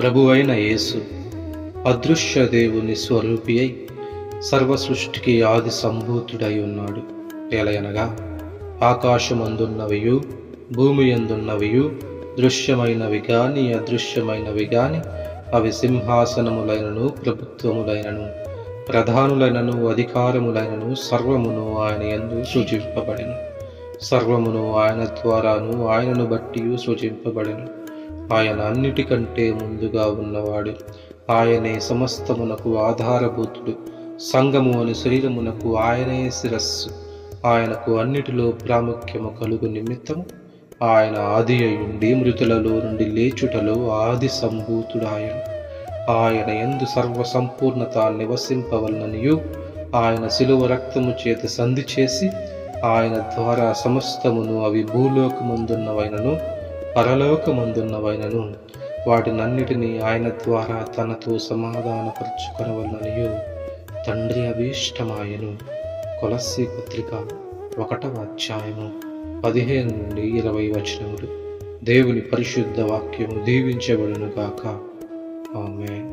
ప్రభువైన యేసు అదృశ్య దేవుని స్వరూపి అయి సర్వసృష్టికి ఆది సంభూతుడై ఉన్నాడు. ఎలయనగా ఆకాశమందున్నవియు భూమి యందున్నవియు దృశ్యమైనవి గాని అదృశ్యమైనవి గాని అవి సింహాసనములైనను ప్రభుత్వములైనను ప్రధానులైనను అధికారములైనను సర్వమును ఆయన యందు సృజింపబడెను. సర్వమును ఆయన ద్వారాను ఆయనను బట్టి సృజింపబడెను. ఆయన అన్నిటికంటే ముందుగా ఉన్నవాడు. ఆయనే సమస్తమునకు ఆధారభూతుడు. సంఘము అను శరీరమునకు ఆయనే శిరస్సు. ఆయనకు అన్నిటిలో ప్రాముఖ్యము కలుగు నిమిత్తము ఆయన ఆది అయ్యుండి మృతులలో నుండి లేచుటలో ఆది సంభూతుడాయను. ఆయన యందు సర్వసంపూర్ణత నివసింపవలననియు ఆయన శిలువ రక్తము చేత సంధి చేసి ఆయన ద్వారా సమస్తమును, అవి భూలోకమందున్నవైనను పరలోకమందున్నవైనను వాటినన్నిటినీ ఆయన ద్వారా తనతో సమాధానపరచుకొనవలననియు తండ్రి అభీష్టమాయెను. కొలస్సీ పత్రిక 1వ అధ్యాయము 15 నుండి 20 వచనములు. దేవుని పరిశుద్ధ వాక్యము దీవించబడును గాక. ఆమేన్.